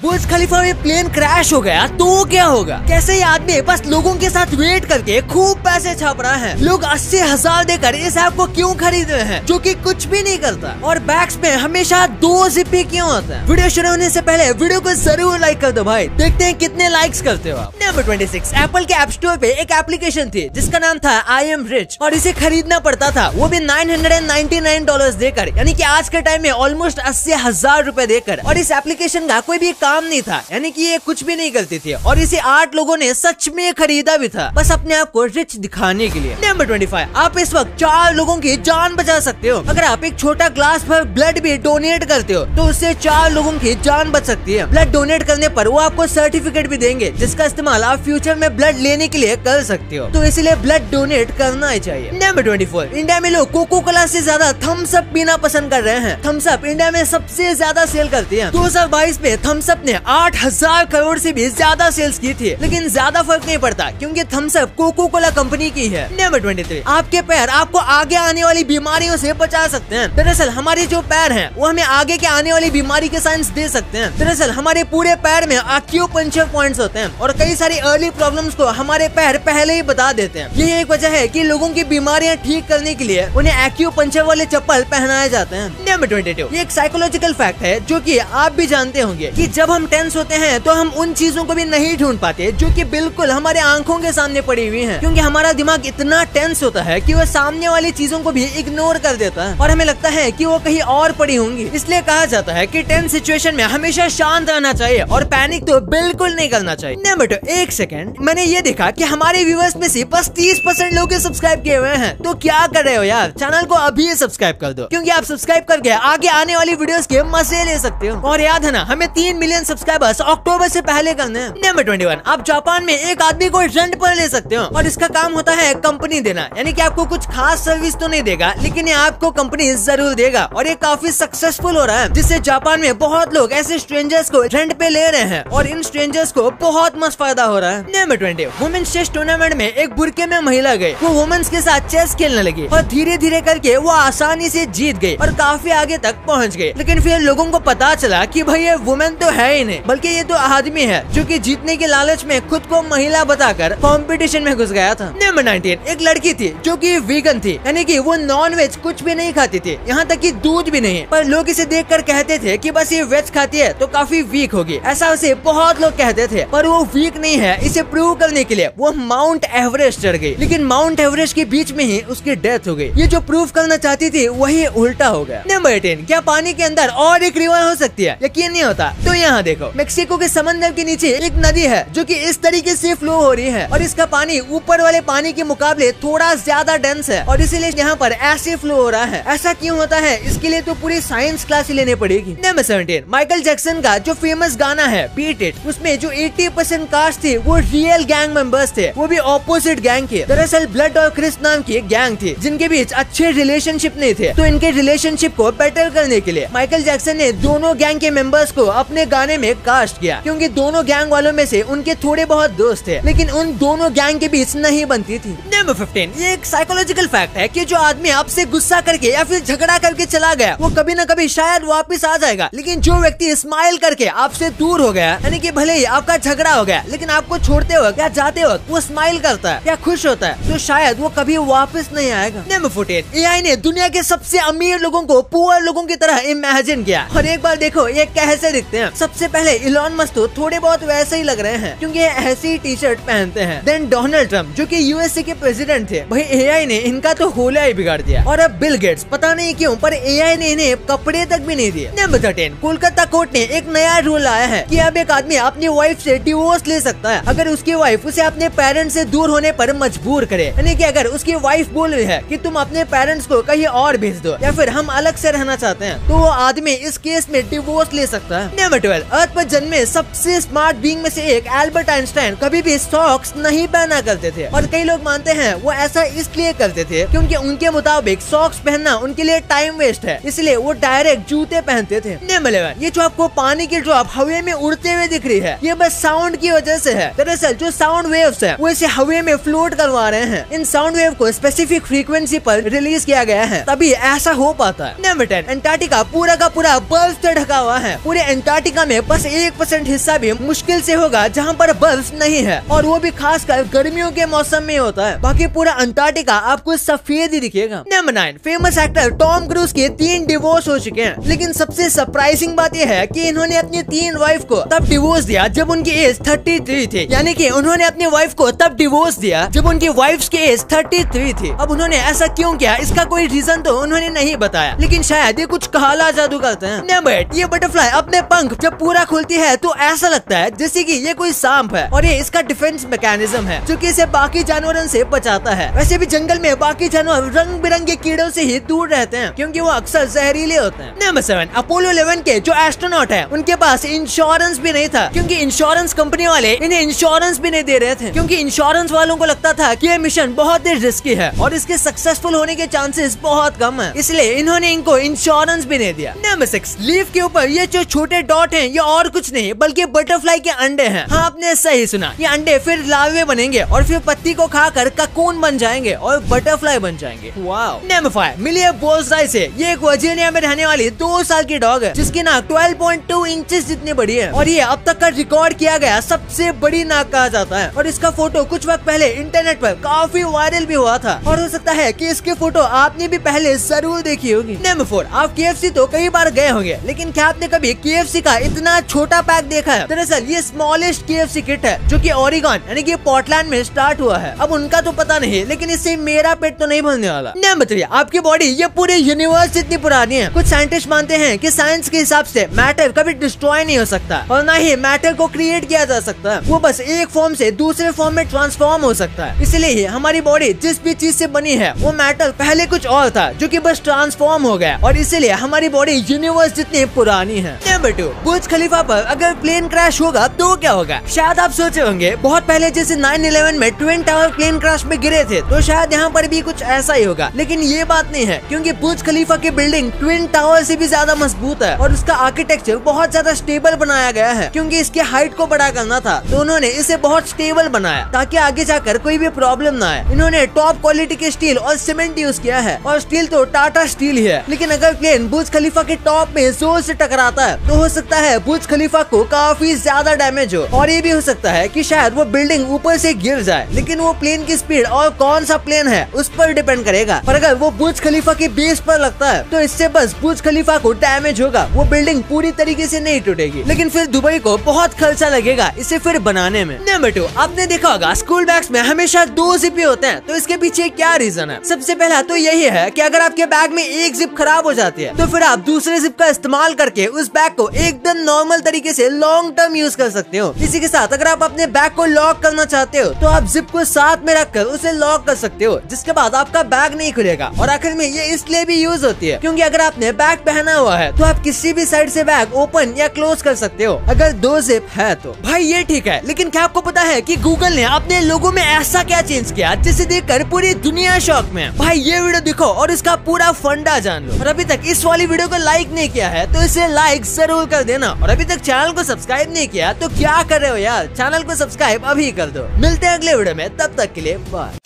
बुर्ज खलीफा में plane crash हो गया तो क्या होगा? कैसे ये आदमी बस लोगों के साथ वेट करके खूब पैसे छाप रहा है। लोग 80,000 देकर इस ऐप को क्यों खरीद रहे हैं जो कि कुछ भी नहीं करता? और बैग्स में हमेशा 2 जिप क्यों होता है? वीडियो शुरू होने से पहले वीडियो को जरूर लाइक कर दो भाई, देखते हैं कितने लाइक्स करते हो आप। नंबर 26, एप्पल के ऐप स्टोर पे एक एप्लीकेशन थी जिसका नाम था आई एम रिच और इसे खरीदना पड़ता था, वो भी $999 देकर, यानी कि आज के टाइम में ऑलमोस्ट 80,000 रुपए देकर। और इस एप्लीकेशन का कोई भी काम नहीं था, यानी कि ये कुछ भी नहीं करती थी और इसे 8 लोगों ने सच में खरीदा भी था, बस अपने आप को रिच दिखाने के लिए। नंबर 25, आप इस वक्त 4 लोगों की जान बचा सकते हो। अगर आप एक छोटा ग्लास भर ब्लड भी डोनेट करते हो तो उससे 4 लोगों की जान बच सकती है। ब्लड डोनेट करने पर वो आपको सर्टिफिकेट भी देंगे जिसका इस्तेमाल आप फ्यूचर में ब्लड लेने के लिए कर सकते हो, तो इसलिए ब्लड डोनेट करना ही चाहिए। नंबर 24, इंडिया में लोग कोको कोला से ज्यादा थम्स अप पीना पसंद कर रहे हैं। थम्स अप इंडिया में सबसे ज्यादा सेल करती है। 2022 में थम्स अप ने 8,000 करोड़ से भी ज्यादा सेल्स की थी, लेकिन ज्यादा फर्क नहीं पड़ता क्योंकि Thums Up Coca Cola company की है। नंबर 23, आपके पैर आपको आगे आने वाली बीमारियों से बचा सकते हैं। दरअसल हमारे जो पैर हैं वो हमें आगे के आने वाली बीमारी के साइंस दे सकते हैं। दरअसल हमारे पूरे पैर में एक्यूपंक्चर पॉइंट्स होते हैं और कई सारी अर्ली प्रॉब्लम्स को हमारे पैर पहले ही बता देते हैं। यही एक वजह है कि लोगों की बीमारियां ठीक करने के लिए उन्हें एक्यूपंक्चर वाले चप्पल पहनाए जाते हैं। नंबर 22, ये एक साइकोलॉजिकल फैक्ट है जो कि आप भी जानते होंगे कि जब हम टेंस होते हैं तो हम उन चीजों को भी नहीं ढूंढ पाते जो कि बिल्कुल हमारे आंखों के सामने पड़ी हुई हैं, क्योंकि हमारा दिमाग इतना टेंस होता है कि वो सामने वाली चीजों को भी इग्नोर कर देता है और हमें लगता है कि वो कहीं और पड़ी होंगी। इसलिए कहा जाता है कि टेंस सिचुएशन में हमेशा शांत रहना चाहिए और पैनिक तो बिल्कुल नहीं करना चाहिए। नंबर 2, एक सेकंड, मैंने ये देखा कि हमारे व्यूअर्स में से बस 30% लोग सब्सक्राइब किए हुए हैं, तो क्या कर रहे हो यार? चैनल को अभी सब्सक्राइब कर दो, क्योंकि आप सब्सक्राइब करके आगे आने वाली वीडियोस के मजे ले सकते हो। और याद है ना, हमें 3 मिलियन सब्सक्राइबर्स अक्टूबर से पहले करने हैं। नंबर 21, आप जापान में एक आदमी को रेंट पर ले सकते हो और इसका काम होता है कंपनी देना, यानी कि आपको कुछ खास सर्विस तो नहीं देगा लेकिन ये आपको कंपनी जरूर देगा और ये काफी सक्सेसफुल हो रहा है, जिससे जापान में बहुत लोग ऐसे स्ट्रेंजर्स को रेंट पे ले रहे हैं और इन स्ट्रेंजर्स को बहुत मस्त फायदा हो रहा है। नंबर 20, वुमेन्स चेस टूर्नामेंट में एक बुरके में महिला गई, वो वुमेन्स के साथ चेस खेलने लगी और धीरे धीरे करके वो आसानी से जीत गई और काफी आगे तक पहुंच गई। लेकिन फिर लोगों को पता चला कि भाई ये वुमेन तो है ही नहीं, बल्कि ये तो आदमी है जो कि जीतने के लालच में खुद को महिला बताकर कंपटीशन में घुस गया था। नंबर 19, एक लड़की थी जो कि वीगन थी, यानी कि वो नॉन वेज कुछ भी नहीं खाती थी, यहाँ तक कि दूध भी नहीं, पर लोग इसे देखकर कहते थे कि बस ये वेज खाती है तो काफी वीक होगी। ऐसा उसे बहुत लोग कहते थे, पर वो वीक नहीं है इसे प्रूव करने के लिए वो माउंट एवरेस्ट चढ़ गई, लेकिन माउंट एवरेस्ट के बीच में ही उसकी डेथ हो गई। ये जो प्रूव करना चाहती थी वही उल्टा हो गया। नंबर 18, क्या पानी के अंदर और एक रिवर हो सकती है? यकीन नहीं होता तो यहाँ देखो, मेक्सिको के समंदर के नीचे एक नदी है जो कि इस तरीके से फ्लो हो रही है और इसका पानी ऊपर वाले पानी के मुकाबले थोड़ा ज्यादा डेंस है और इसीलिए यहाँ पर ऐसे फ्लो हो रहा है। ऐसा क्यों होता है इसके लिए तो पूरी साइंस क्लास ही लेनी पड़ेगी। नंबर 17, माइकल जैक्सन का जो फेमस गाना है बीट इट, उसमें जो 80% कास्ट थे वो रियल गैंग मेंबर्स थे, वो भी ऑपोजिट गैंग के। दरअसल ब्लड और क्रिस नाम की एक गैंग थी जिनके बीच अच्छे रिलेशनशिप नहीं थे, तो इनके रिलेशनशिप को बेटर करने के लिए माइकल जैक्सन ने दोनों गैंग के मेंबर्स को अपने गाने में कास्ट किया, क्योंकि दोनों गैंग वालों में से उनके थोड़े बहुत दोस्त थे लेकिन उन दोनों गैंग के बीच नहीं बनती थी। नंबर 15, ये एक साइकोलॉजिकल फैक्ट है कि जो आदमी आपसे गुस्सा करके या फिर झगड़ा करके चला गया वो कभी न कभी शायद वापस आ जाएगा, लेकिन जो व्यक्ति स्माइल करके आपसे दूर हो गया, यानी कि भले ही आपका झगड़ा हो गया लेकिन आपको छोड़ते वक्त या जाते वक्त वो स्माइल करता है या खुश होता है, तो शायद वो कभी वापस नहीं आएगा। नंबर 14, एआई ने दुनिया के सबसे अमीर लोगों को पुअर लोगों की तरह इमेजिन किया और एक बार देखो ये कैसे दिखते हैं। सबसे पहले इलॉन मस्क तो थोड़े बहुत वैसे ही लग रहे हैं क्योंकि ये ऐसी ही टी शर्ट पहनते हैं। देन डोनाल्ड ट्रम्प जो कि यूएसए के प्रेसिडेंट थे, भाई एआई ने इनका तो होलिया ही बिगाड़ दिया। और अब बिल गेट्स, पता नहीं क्यों पर एआई ने इन्हें कपड़े तक भी नहीं दिए। नंबर 13, कोलकाता कोर्ट ने एक नया रूल लाया है कि अब एक आदमी अपनी वाइफ से डिवोर्स ले सकता है अगर उसकी वाइफ उसे अपने पेरेंट्स से दूर होने पर मजबूर करे, यानी कि अगर उसकी वाइफ बोल रही है कि तुम अपने पेरेंट्स को कहीं और भेज दो या फिर हम अलग से रहना चाहते हैं, तो वो आदमी इस केस में डिवोर्स ले सकता है। नंबर 12, अर्थ पर जन्मे सबसे स्मार्ट बीइंग में से एक एल्बर्ट आइंस्टाइन कभी भी सॉक्स नहीं पहना करते थे और कई लोग मानते हैं वो ऐसा इसलिए करते थे क्योंकि उनके मुताबिक सॉक्स पहनना उनके लिए टाइम वेस्ट है, इसलिए वो डायरेक्ट जूते पहनते थे। नंबर 11, ये जो आपको पानी की ड्रॉप हवा में उड़ते हुए दिख रही है ये बस साउंड की वजह से है। दरअसल जो साउंड वेव्स है वो इसे हवा में फ्लोट करवा रहे हैं। इन साउंड वेव को स्पेसिफिक फ्रीक्वेंसी पर रिलीज किया गया है तभी ऐसा हो पाता है। नंबर 10, अंटार्कटिका पूरा का पूरा बर्फ से ढका हुआ है। पूरे अंटार्कटिका में में बस 1% हिस्सा भी मुश्किल से होगा जहाँ पर बर्फ नहीं है, और वो भी खासकर गर्मियों के मौसम में होता है। बाकी पूरा अंटार्कटिका आपको सफेद ही दिखेगा। Number 9, famous actor Tom cruise के 3 डिवोर्स हो चुके हैं, लेकिन सबसे सरप्राइजिंग बात यह है कि इन्होंने अपनी 3 वाइफ को तब डिवोर्स दिया जब उनकी एज 33 थी। यानी कि उन्होंने अपनी वाइफ को तब डिवोर्स दिया जब उनकी वाइफ की एज 33 थी। अब उन्होंने ऐसा क्यों किया, इसका कोई रीजन तो उन्होंने नहीं बताया, लेकिन शायद ये कुछ काला जादू करते हैं। नंबर 8, ये बटरफ्लाई अपने पंख जब पूरा खुलती है तो ऐसा लगता है जैसे कि ये कोई सांप है, और ये इसका डिफेंस मैकेनिज्म है जो कि इसे बाकी जानवरों से बचाता है। वैसे भी जंगल में बाकी जानवर रंग बिरंगे कीड़ों से ही दूर रहते हैं क्योंकि वो अक्सर जहरीले होते हैं। नंबर 7, अपोलो 11 के जो एस्ट्रोनॉट है उनके पास इंश्योरेंस भी नहीं था, क्योंकि इंश्योरेंस कंपनी वाले इन्हें इंश्योरेंस भी नहीं दे रहे थे, क्योंकि इंश्योरेंस वालों को लगता था कि ये मिशन बहुत ही रिस्की है और इसके सक्सेसफुल होने के चांसेस बहुत कम है, इसलिए इन्होंने इनको इंश्योरेंस भी नहीं दिया। नंबर 6, लीफ के ऊपर ये जो छोटे डॉट हैं ये और कुछ नहीं बल्कि बटरफ्लाई के अंडे हैं। हाँ, आपने सही सुना, ये अंडे फिर लार्वे बनेंगे और फिर पत्ती को खाकर ककून बन जाएंगे और बटरफ्लाई बन जाएंगे। वाओ। नंबर 5, मिलिया बोल्सराय से ये एक वर्जीनिया में रहने वाली 2 साल की डॉग है जिसकी नाक 12.2 इंचेस जितनी बड़ी है, और ये अब तक का रिकॉर्ड किया गया सबसे बड़ी नाक कहा जाता है। और इसका फोटो कुछ वक्त पहले इंटरनेट पर काफी वायरल भी हुआ था, और हो सकता है कि इसकी फोटो आपने भी पहले जरूर देखी होगी। नंबर 4, आप KFC तो कई बार गए होंगे, लेकिन क्या आपने कभी KFC का इतना छोटा पैक देखा है? दरअसल ये स्मॉलेस्ट KFC किट है जो कि ओरेगन यानी कि पोर्टलैंड में स्टार्ट हुआ है। अब उनका तो पता नहीं, लेकिन इससे मेरा पेट तो नहीं भरने वाला। नंबर 3, आपकी बॉडी ये पूरे यूनिवर्स जितनी पुरानी है। कुछ साइंटिस्ट मानते हैं कि साइंस के हिसाब से मैटर कभी डिस्ट्रॉय नहीं हो सकता और ना ही मैटर को क्रिएट किया जा सकता है, वो बस एक फॉर्म से दूसरे फॉर्म में ट्रांसफॉर्म हो सकता है। इसलिए ही हमारी बॉडी जिस भी चीज से बनी है वो मैटर पहले कुछ और था जो कि बस ट्रांसफॉर्म हो गया, और इसीलिए हमारी बॉडी यूनिवर्स जितनी पुरानी है। नंबर 2, बुर्ज खलीफा पर अगर प्लेन क्रैश होगा तो क्या होगा? शायद आप सोचे होंगे बहुत पहले जैसे 9/11 में ट्विन टावर प्लेन क्रैश में गिरे थे तो शायद यहाँ पर भी कुछ ऐसा ही होगा, लेकिन ये बात नहीं है, क्योंकि बुर्ज खलीफा की बिल्डिंग ट्विन टावर से भी ज्यादा मजबूत है और उसका आर्किटेक्चर बहुत ज्यादा स्टेबल बनाया गया है। क्योंकि इसकी हाइट को बड़ा करना था तो उन्होंने इसे बहुत स्टेबल बनाया ताकि आगे जाकर कोई भी प्रॉब्लम ना आए। इन्होंने टॉप क्वालिटी के स्टील और सीमेंट यूज किया है, और स्टील तो टाटा स्टील ही है, लेकिन अगर प्लेन बुर्ज खलीफा के टॉप में जोर से टकराता है तो हो सकता है बुर्ज खलीफा को काफी ज्यादा डैमेज हो, और ये भी हो सकता है कि शायद वो बिल्डिंग ऊपर से गिर जाए। लेकिन वो प्लेन की स्पीड और कौन सा प्लेन है उस पर डिपेंड करेगा, पर अगर वो बुर्ज खलीफा के बेस पर लगता है तो इससे बस बुर्ज खलीफा को डैमेज होगा, वो बिल्डिंग पूरी तरीके से नहीं टूटेगी, लेकिन फिर दुबई को बहुत खर्चा लगेगा इसे फिर बनाने में। नंबर 2, आपने देखा होगा स्कूल बैग्स में हमेशा 2 जिप होते हैं, तो इसके पीछे क्या रीजन है? सबसे पहला तो यही है कि अगर आपके बैग में एक जिप खराब हो जाती है तो फिर आप दूसरे जिप का इस्तेमाल करके उस बैग को एकदम नॉर्मल तरीके से लॉन्ग टर्म यूज कर सकते हो। इसी के साथ अगर आप अपने बैग को लॉक करना चाहते हो तो आप जिप को साथ में रखकर उसे लॉक कर सकते हो, जिसके बाद आपका बैग नहीं खुलेगा। और आखिर में ये इसलिए भी यूज होती है क्योंकि अगर आपने बैग पहना हुआ है तो आप किसी भी साइड से बैग ओपन या क्लोज कर सकते हो अगर 2 जिप है तो। भाई ये ठीक है, लेकिन क्या आपको पता है कि गूगल ने अपने लोगो में ऐसा क्या चेंज किया जिसे देखकर पूरी दुनिया शॉक में है? भाई ये वीडियो देखो और इसका पूरा फंडा जान लो। और अभी तक इस वाली वीडियो को लाइक नहीं किया है तो इसे लाइक जरूर कर देना, और अभी तक चैनल को सब्सक्राइब नहीं किया तो क्या कर रहे हो यार, चैनल को सब्सक्राइब अभी कर दो। मिलते हैं अगले वीडियो में, तब तक के लिए बाय।